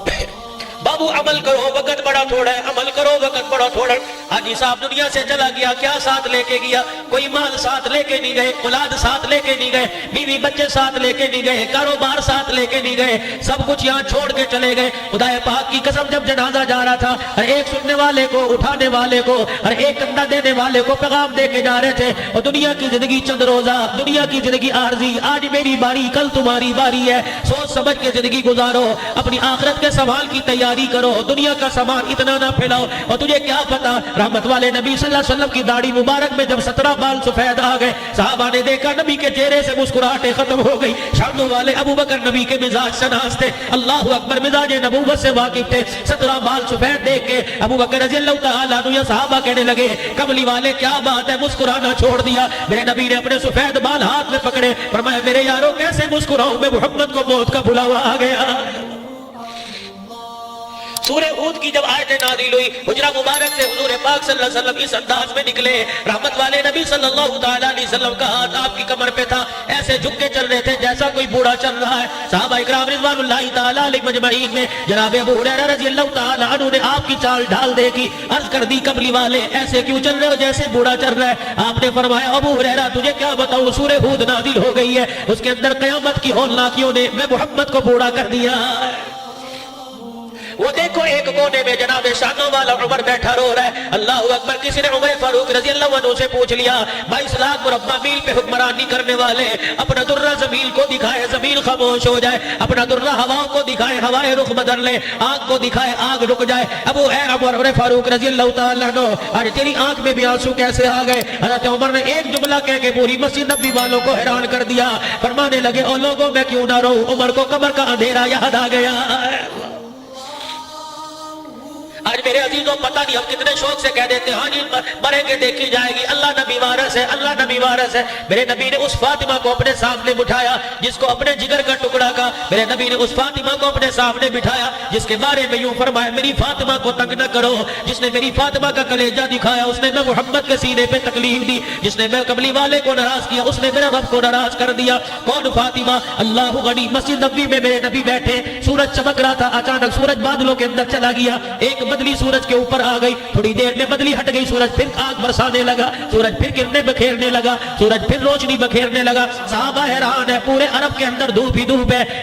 بابو عمل کرو، وقت بڑا تھوڑا ہے، عمل کرو، وقت بڑا تھوڑا ہے۔ حاجی صاحب دنیا سے چلا گیا، کیا ساتھ لے کے گیا؟ کوئی مال ساتھ لے کے نہیں گئے، اولاد ساتھ لے کے نہیں گئے، بیوی بچے ساتھ لے کے نہیں گئے، کاروبار ساتھ لے کے نہیں گئے، سب کچھ یہاں چھوڑ کے چلے گئے۔ خدا پاک کی قسم جب جنازہ جا رہا تھا، ہر ایک سننے والے کو، اٹھانے والے کو، ہر ایک کندھا دینے والے کو پیغام دے کے جا رہے تھے، اور دنیا کی زندگی چند روزہ، دنیا کی زندگی عارضی، آج میری باری کل تمہاری باری ہے، سوچ سمجھ کے زندگی گزارو، اپنی آخرت کے سوال کی تیاری کرو، دنیا کا سامان اتنا نہ پھیلاؤ۔ اور تجھے کیا پتا، رحمت والے نبی صلی اللہ علیہ وسلم کی داڑھی مبارک میں جب 17 بال سفید آ گئے، صحابہ نے دیکھا نبی کے چہرے سے مسکراہٹیں ختم ہو گئی۔ شاموں والے ابو بکر نبی کے مزاج شناس تھے، اللہ اکبر، مزاج نبوت سے واقف تھے، 17 بال سفید دیکھ کے ابو بکر رضی اللہ تعالیٰ عنہ یا صحابہ کہنے لگے کملی والے کیا بات ہے، مسکرانا چھوڑ دیا۔ میرے نبی نے اپنے سفید بال ہاتھ میں پکڑے، فرمایا میرے یارو کیسے مسکراؤں میں، محمد کو موت کا بلاوا آ گیا۔ سورہ ہود کی جب آیت نازل ہوئی، حجرہ مبارک سے حضور پاک صلی اللہ علیہ وسلم اس انداز میں نکلے، رحمت والے نبی صلی اللہ تعالیٰ علیہ وسلم کا ہاتھ آپ کی کمر پہ تھا، ایسے جھک کے چل رہے تھے جیسا کوئی بوڑھا چل رہا ہے۔ صحابہ اکرام رضوان اللہ تعالیٰ علیہ مجمعین میں جناب ابو ہریرہ رضی اللہ تعالیٰ عنہ نے آپ کی چال ڈھال دیکھی، عرض کر دی کملی والے ایسے کیوں چل رہے ہو جیسے بوڑھا چل رہا ہے؟ آپ نے فرمایا ابو ہریرہ تجھے کیا بتاؤں، سورہ ہود نازل ہو گئی ہے، اس کے اندر قیامت کی ہولناکیوں نے میں محمد کو بوڑھا کر دیا۔ وہ دیکھو ایک کونے میں جناب شانوں والا عمر بیٹھا رو رہا ہے، اللہ اکبر۔ کسی نے عمر فاروق رضی اللہ عنہ سے پوچھ لیا 22 لاکھ مربع میل پہ حکمرانی کرنے والے، اپنا درہ زمین کو دکھائے زمین خاموش ہو جائے، اپنا درہ ہواؤں کو دکھائے ہوائیں رخ بدل لے، آگ کو دکھائے آگ رک جائے۔ ابو اے عمر فاروق رضی اللہ تعالیٰ عنہ آج تیری آنکھ میں بھی آنسو کیسے آ گئے؟ حضرت عمر نے ایک جملہ کہہ کے پوری مسجد نبی والوں کو حیران کر دیا، فرمانے لگے او لوگوں میں کیوں نہ رہوں، عمر کو قبر کا اندھیرا یاد آ گیا۔ آج میرے عزیزوں پتہ نہیں ہم کتنے شوق سے کہہ دیتے ہیں ہاں جی مریں گے دیکھی جائے گی، اللہ نبی وارث ہے، اللہ نبی وارث ہے۔ میرے نبی نے اس فاطمہ کو اپنے سامنے بٹھایا جس کو اپنے جگر کا ٹکڑا کا، میرے نبی نے اس فاطمہ کو اپنے سامنے بٹھایا جس کے بارے میں یوں فرمایا میری فاطمہ کو تنگ نہ کرو، جس نے میری فاطمہ کا کلیجہ دکھایا اس نے میں محمد کے سینے پہ تکلیف دی، جس نے میں کملی والے کو ناراض کیا اس نے میرے رب کو ناراض کر دیا۔ کون فاطمہ؟ اللہ غنی۔ مسجد نبوی میں میرے نبی بیٹھے، سورج چمک رہا تھا، اچانک سورج بادلوں کے اندر چلا گیا، ایک بدلی سورج کے اوپر آ گئی، تھوڑی دیر میں بدلی ہٹ گئی، سورج پھر آگ برسانے لگا، سورج پھر گرنے بکھیرنے لگا، سورج پھر روشنی بکھیرنے لگا۔ صحابہ حیران ہے، پورے عرب کے اندر دھوپ ہی دھوپ ہے،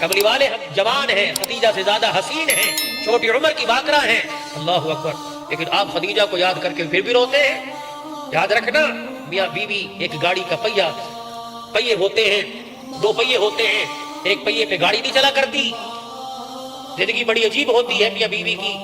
کملی والے ہم جوان ہیں، خدیجہ سے زیادہ حسین ہیں، چھوٹی عمر کی باقرہ ہیں، اللہ اکبر، لیکن آپ خدیجہ کو یاد کر کے پھر بھی روتے ہیں۔ یاد رکھنا میاں بیوی ایک گاڑی کا پہیے ہوتے ہیں، دو پہیے ہوتے ہیں، ایک پہیے پہ گاڑی نہیں چلا کرتی۔ زندگی بڑی عجیب ہوتی ہے میاں بیوی کی۔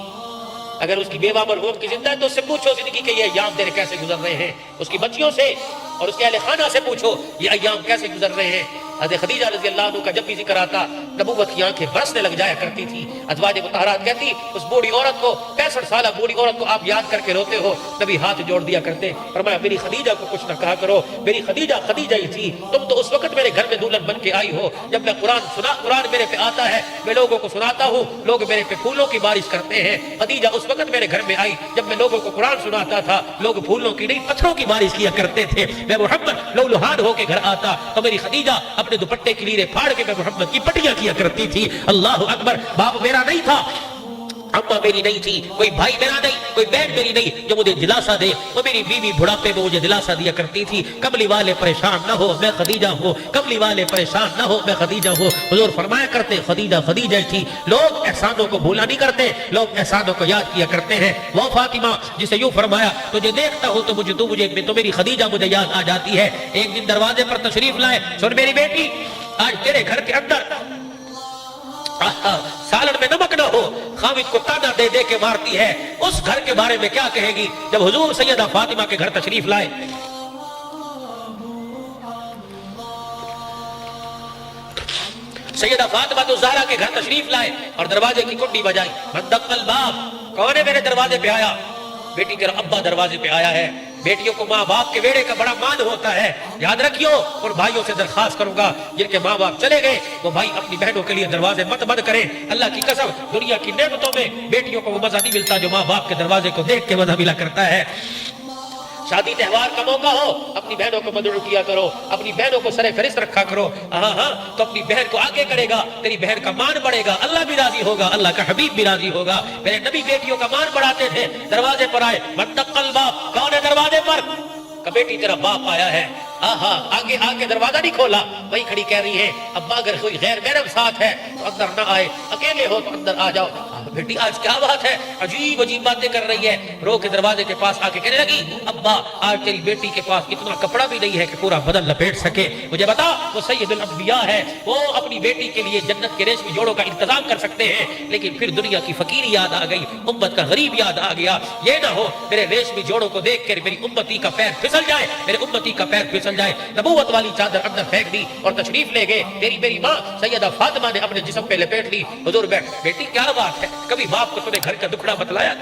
اگر اس کی بیوہ مرحوم کی زندہ ہے تو اس سے پوچھو زندگی کے یہ ایام تیرے کیسے گزر رہے ہیں، اس کی بچیوں سے اور اس کے اہل خانہ سے پوچھو یہ ایام کیسے گزر رہے ہیں۔ حضرت خدیجہ رضی اللہ عنہ کا جب بھی ذکر آتا نبوت کی آنکھیں برسنے لگ جایا کرتی تھی۔ ازواج مطہرات کہتی اس بوڑھی عورت کو، 65 سالہ بوڑھی عورت کو آپ یاد کر کے روتے ہو؟ نبی ہاتھ جوڑ دیا کرتے، فرمایا میری خدیجہ کو کچھ نہ کہا کرو، میری خدیجہ خدیجہ ہی تھی، تم تو اس وقت میرے گھر میں دلہن بن کے آئی ہو جب میں قرآن میرے پہ آتا ہے، میں لوگوں کو سناتا ہوں، لوگ میرے پہ پھولوں کی بارش کرتے ہیں۔ خدیجہ اس وقت میرے گھر میں آئی جب میں لوگوں کو قرآن سناتا تھا، لوگ پھولوں کی نہیں پتھروں کی بارش کیا کرتے تھے۔ میں محمد لولہان ہو کے گھر آتا تو میری خدیجہ اپنے دوپٹے کی لیرے پھاڑ کے میں محمد کی پٹیاں کیا کرتی تھی۔ اللہ اکبر، باپ میرا نہیں تھا، اماں میری نہیں تھی، کوئی بھائی میرا نہیں، کوئی بہن میری نہیں جو مجھے دلاسا دے، وہ میری بیوی بڑھاپے میں مجھے دلاسا دیا کرتی تھی۔ کملی والے پریشان نہ ہو میں خدیجہ ہوں، کملی والے پریشان نہ ہو میں خدیجہ ہوں۔ حضور فرمایا کرتے خدیجہ خدیجہ تھی۔ لوگ احسانوں کو بھولا نہیں کرتے، لوگ احسانوں کو یاد کیا کرتے ہیں۔ وہ فاطمہ جسے یوں فرمایا تجھے دیکھتا ہوں تو میری خدیجہ مجھے یاد آ جاتی ہے۔ ایک دن دروازے پر تشریف لائے، سن میری بیٹی آج تیرے گھر کے اندر سالن میں نمک نہ ہو، خامد کو تانا دے دے کے مارتی ہے، اس گھر کے بارے میں کیا کہے گی؟ جب حضور سیدہ فاطمہ کے گھر تشریف لائے، سیدہ فاطمہ تو زہرا کے گھر تشریف لائے اور دروازے کی کنڈی بجائی، من دق الباب، کون ہے میرے دروازے پہ آیا؟ بیٹی تیرا ابا دروازے پہ آیا ہے۔ بیٹیوں کو ماں باپ کے بیڑے کا بڑا مان ہوتا ہے، یاد رکھیو۔ اور بھائیوں سے درخواست کروں گا جن کے ماں باپ چلے گئے وہ بھائی اپنی بہنوں کے لیے دروازے مت بند کریں۔ اللہ کی قسم دنیا کی نعمتوں میں بیٹیوں کو وہ مزہ نہیں ملتا جو ماں باپ کے دروازے کو دیکھ کے مزہ ملا کرتا ہے۔ شادی تہوار کا موقع ہو اپنی بہنوں کو مدعو کیا کرو، اپنی بہنوں کو سر فہرست رکھا کرو۔ ہاں تو اپنی بہن کو آگے کرے گا، تیری بہن کا مان بڑھے گا، اللہ بھی راضی ہوگا، اللہ کا حبیب بھی راضی ہوگا۔ میرے نبی بیٹیوں کا مان بڑھاتے تھے۔ دروازے پر آئے، من دق الباب، کون ہے دروازے پر؟ کہ بیٹی تیرا باپ آیا ہے۔ آگے آ کے دروازہ نہیں کھولا، وہی کھڑی کہہ رہی ہے ابا اگر کوئی غیر محرم ساتھ ہے تو اندر نہ آئے، اکیلے ہو تو اندر آ جاؤ۔ بیٹی آج کیا بات ہے، عجیب عجیب باتیں کر رہی ہے۔ رو کے دروازے کے پاس آ کے کہنے لگی ابا آج تیری بیٹی کے پاس اتنا کپڑا بھی نہیں ہے کہ پورا بدن لپیٹ سکے، مجھے بتا وہ سید الانبیاء ہے، وہ اپنی بیٹی کے لیے جنت کے ریشمی جوڑوں کا انتظام کر سکتے ہیں، لیکن پھر دنیا کی فقیری یاد آ گئی، امت کا غریب یاد آ گیا۔ یہ نہ ہو میرے ریشمی جوڑوں کو دیکھ کر میری امتی کا پیر پھسل جائے، میرے امتی کا پیر پھسل جائے۔ نبوت والی چادر اندر پھینک دی اور تشریف لے گئے۔ تیری میری ماں سیدہ فاطمہ نے اپنے جسم پہ لپیٹ لی۔ حضور بیٹھ، بیٹی کیا بات ہے، کبھی باپ کو تمہیں گھر کا دکھڑا بتلایا؟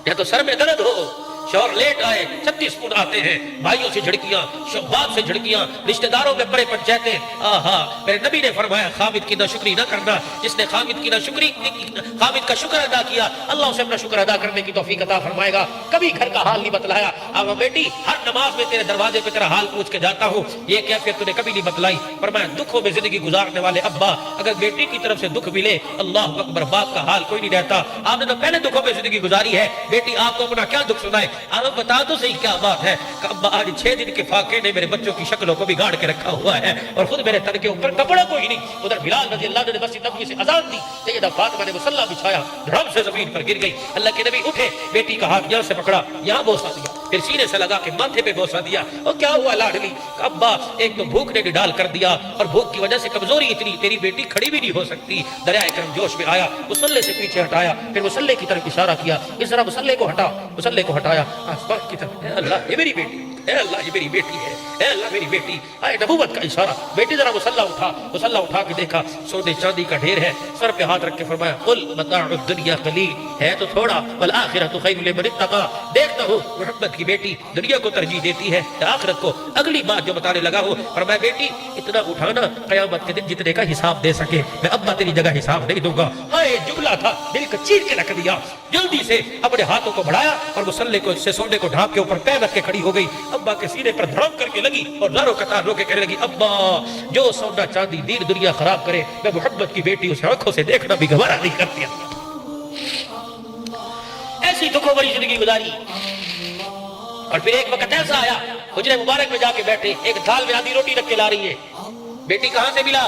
یا تو سر میں درد ہو، شوہر لیٹ آئے، 36 فٹ آتے ہیں، بھائیوں سے جھڑکیاں، باپ سے جھڑکیاں، رشتہ داروں میں بڑے پنچیتیں۔ میرے نبی نے فرمایا خامد کی ناشکری نہ کرنا، جس نے خامد کا شکر ادا کیا اللہ اسے اپنا شکر ادا کرنے کی توفیق عطا فرمائے گا۔ کبھی گھر کا حال نہیں بتلایا۔ اب بیٹی ہر نماز میں تیرے دروازے پہ تیرا حال پوچھ کے جاتا ہوں، یہ کیفیت تو نے کبھی نہیں بتلائی۔ فرمایا دکھوں میں زندگی گزارنے والے ابا اگر بیٹی کی طرف سے دکھ ملے، اللہ اکبر، باپ کا حال کوئی نہیں رہتا۔ آپ نے تو پہلے دکھوں میں زندگی گزاری ہے، بیٹی آپ کو اپنا کیا دکھ سنائے؟ آپ بتا تو صحیح کیا بات ہے کہ ابا آج 6 دن کے فاقے نے میرے بچوں کی شکلوں کو بگاڑ کے رکھا ہوا ہے اور خود میرے تن کے اوپر کپڑا کوئی نہیں۔ ادھر بلال رضی اللہ عنہ نے مسجد نبوی سے اذان دی، سیدہ فاطمہ نے مصلی بچھایا، دھڑام سے زمین پر گر گئی۔ اللہ کے نبی اٹھے، بیٹی کا ہاتھ یہاں سے پکڑا، یہاں بوسا دیا، پھر سینے سے لگا کے ماتھے پہ بوسا دیا۔ اور کیا ہوا لاڈلی؟ ابا ایک تو بھوک نے ڈال کر دیا اور بھوک کی وجہ سے کمزوری اتنی، تیری بیٹی کھڑی بھی نہیں ہو سکتی۔ دریائے کرم جوش میں آیا، مصلی سے پیچھے ہٹایا، پھر مصلی کی طرف اشارہ کیا، اس طرح مصلی کو ہٹا، مصلی کو ہٹایا آسمان کی طرف، اے اللہ یہ میری بیٹی، اے اللہ یہ میری بیٹی ہے، اے اللہ میری بیٹی۔ آئے نبوت کا اشارہ، بیٹی ذرا مصلی اٹھا کے دیکھا، سونے چاندی کا ڈھیر ہے، سر پہ ہاتھ رکھ کے فرمایا قل متاع الدنیا قلیل، ہے تو تھوڑا والآخرۃ خیر لمن اتقی۔ دیکھتا ہوں محمد کی بیٹی دنیا کو ترجیح دیتی ہے یا آخرت کو۔ اگلی بات جو بتانے لگا ہوں، فرمایا بیٹی اتنا اٹھانا قیامت کے دن جتنے کا حساب دے سکے، میں ابا تیری جگہ حساب نہیں دوں گا۔ ہائے جملہ تھا، دل کو چیر کے رکھ دیا۔ جلدی سے اپنے ہاتھوں کو بڑھایا اور مصلی کو سے سونے کو ڈھانپ کے اوپر پیر رکھ کے کھڑی ہو گئی۔ ابا کے سینے پر دھڑام کر کے لگی اور زاروں قطار رو کے کہنے لگی ابا جو سونا چاندی دین دنیا خراب کرے، میں محمد کی بیٹی اسے آنکھوں سے دیکھنا بھی گوارا نہیں کرتی۔ ایسی دکھوں بھری زندگی گزاری۔ اور پھر ایک وقت ایسا آیا، حجرے مبارک میں جا کے بیٹھے، ایک تھال میں آدھی روٹی رکھ کے لا رہی ہے۔ بیٹی کہاں سے ملا؟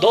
2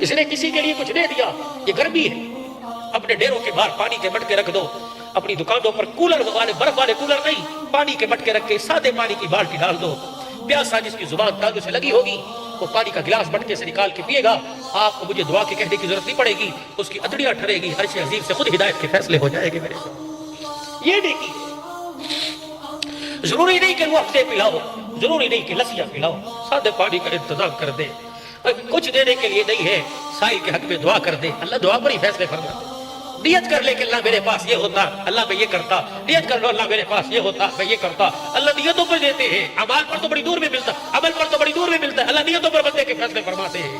اس نے کسی کے لیے کچھ دے دیا، یہ گرمی ہے، اپنے ڈیروں کے باہر پانی کے مٹکے رکھ دو، اپنی دکانوں پر کولر والے برف والے کولر نہیں، پانی کے مٹکے رکھ کے سادے پانی کی بالٹی ڈال دو، پیاسا جس کی زبان تانگوں سے لگی ہوگی وہ پانی کا گلاس مٹکے سے نکال کے پیے گا، آپ کو مجھے دعا کے کہنے کی ضرورت نہیں پڑے گی، اس کی ادڑیاں ٹھرے گی، عرش عظیم سے خود ہدایت کے فیصلے ہو جائے گے میرے ساتھ۔ یہ نیکی ہے، ضروری نہیں کہ وہ ہفتے پلاؤ، ضروری نہیں کہ لسیاں پلاؤ، سادے پانی کا انتظام کر دے، کچھ دینے کے لیے نہیں ہے، سائل کے حق میں دعا کر دے، اللہ دعا پر ہی فیصلے فرما دے۔ نیت کر لے کہ اللہ میرے پاس یہ ہوتا، اللہ میں یہ کرتا، نیت کر لو اللہ میرے پاس یہ ہوتا، میں یہ کرتا، اللہ نیتوں پر دیتے ہیں، اعمال پر تو بڑی دور میں ملتا، عمل پر تو بڑی دور میں ملتا ہے، اللہ نیتوں پر بندے کے فیصلے فرماتے ہیں۔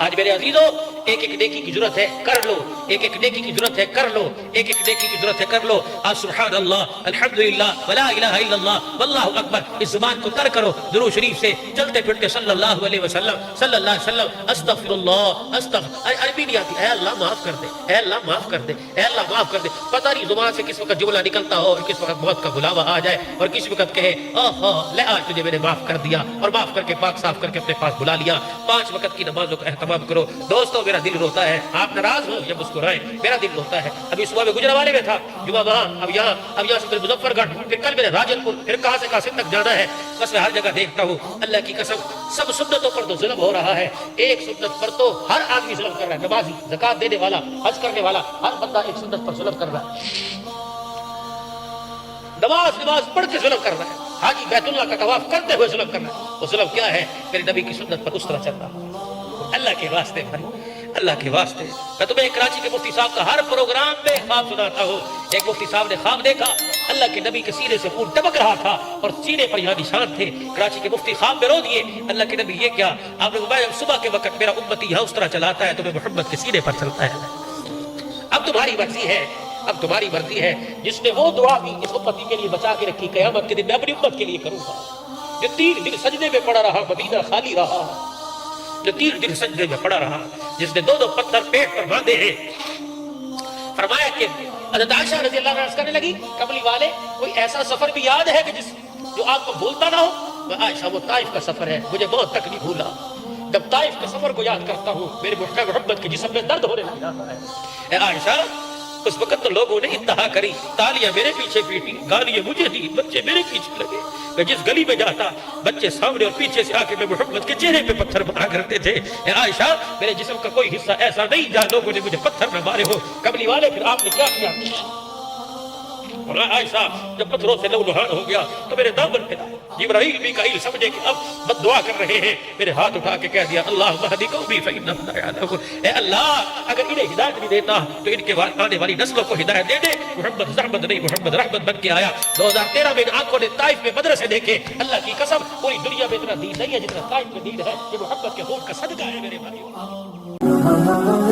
آج میرے عزیزو ایک ایک نیکی کی ضرورت ہے، کر لو، ایک ایک نیکی کی ضرورت ہے، کر لو، ایک ایک نیکی کی ضرورت ہے، کر لو۔ آج سبحان اللہ، الحمدللہ، ولا الہ الا اللہ، واللہ اکبر، اس زبان کو تر کرو، درود شریف سے چلتے پھرتے صلی اللہ علیہ وسلم، صلی اللہ علیہ وسلم، استغفر اللہ، عربی نہیں آتی، اے اللہ معاف کر دے، اے اللہ معاف کر دے، اے اللہ معاف کر دے۔ پتہ نہیں زبان سے کس وقت جملہ نکلتا ہو اور کس وقت موت کا بلاوا آ جائے اور کس وقت کہے اوہو لے آج تجھے میں نے معاف کر دیا، اور معاف کر کے پاک صاف کر کے اپنے پاس بلا لیا۔ 5 وقت کی نمازوں کا اہتمام کرو دوستو، میرا دل روتا ہے، آپ ناراض ہو یا مسکرائیں، میرا دل روتا ہے۔ ابھی صبح میں گجرانوالے میں تھا، جمعہ وہاں، اب یہاں سے پھر مظفر گڑھ، پھر کل میرے راجن پور، پھر کہاں سے کہاں تک جانا ہے، بس میں ہر جگہ دیکھتا ہوں اللہ کی قسم سب سنتوں پر تو ظلم ہو رہا ہے، ایک سنت پر تو ہر آدمی ظلم کر رہا ہے، نمازی، زکات دینے والا، حج کرنے والا، ہر بندہ ایک سنت پر ظلم کر رہا ہے، نماز پڑھ کے ظلم کر رہا ہے، حاجی بیت اللہ کا طواف کرتے ہوئے ظلم کر رہا ہے۔ وہ ظلم کیا ہے؟ میرے نبی کی سنت پر اس طرح چل رہا ہے۔ اللہ کے واسطے بھائی، اللہ کے واسطے، میں تمہیں کراچی کے مفتی صاحب کا ہر پروگرام میں خواب سناتا ہوں۔ ایک مفتی صاحب نے خواب دیکھا، اللہ کے نبی کے سینے سے خون ٹپک رہا تھا اور سینے پر یہاں نشان تھے۔ کراچی کے مفتی خواب میں رو دیے، اللہ کے نبی یہ کیا؟ آپ نے فرمایا صبح کے وقت میرا امتی یہاں اس طرح چلاتا ہے، تمہیں محمد کے سینے پر چلتا ہے۔ اب تمہاری مرضی ہے، اب تمہاری مرضی ہے، جس نے وہ دعا بھی اس امتی کے لیے بچا کے رکھی، قیامت کے دن میں اپنی امت کے لیے کروں گا۔ جو 3 دن سجدے میں پڑا رہا، مدینہ خالی رہا، جو 3 دن سجدے میں پڑا رہا، جس نے 2 پتھر پیٹ پر باندھے ہیں، فرمایا کہ حضرت عائشہ رضی اللہ عنہا کرنے لگی، کملی والے کوئی ایسا سفر بھی یاد ہے کہ جو آپ کو بھولتا نہ ہو؟ میں عائشہ وہ طائف کا سفر ہے، مجھے بہت تک نہیں بھولا، جب طائف کے سفر کو یاد کرتا ہوں میرے محبت کے جسم میں درد ہونے لگ جاتا ہے۔ اے عائشہ اس وقت تو لوگوں نے انتہا کری، تالیاں میرے پیچھے پیٹی، گالیاں مجھے دی، بچے میرے پیچھے لگے، میں جس گلی میں جاتا بچے سامنے اور پیچھے سے آ کے میں محمد کے چہرے پہ پتھر مارا کرتے تھے۔ اے عائشہ میرے جسم کا کوئی حصہ ایسا نہیں جہاں لوگوں نے مجھے پتھر نہ مارے ہو۔ کملی والے پھر آپ نے کیا کیا؟ اور عائشہ جب پتھروں سے لہولہان ہو گیا تو میرے دامن پہ جبرائیل میکائیل سمجھے کہ اب بد دعا کر رہے ہیں، میرے ہاتھ اٹھا کے کہہ دیا اللہم اہدی قومی فإنہم لا یعلمون، اے اللہ اگر انہیں ہدایت نہیں دیتا تو ان کے آنے والی نسلوں کو ہدایت دے دے۔ محمد زحمت نہیں، محمد رحمت بن کے آیا۔ 2013 میں آنکھوں نے طائف میں مدرسے دیکھے، اللہ کی قسم پوری دنیا میں اتنا دین نہیں ہے جتنا طائف میں دین ہے۔ یہ محمد کے خون کا صدقہ ہے میرے بھائیو۔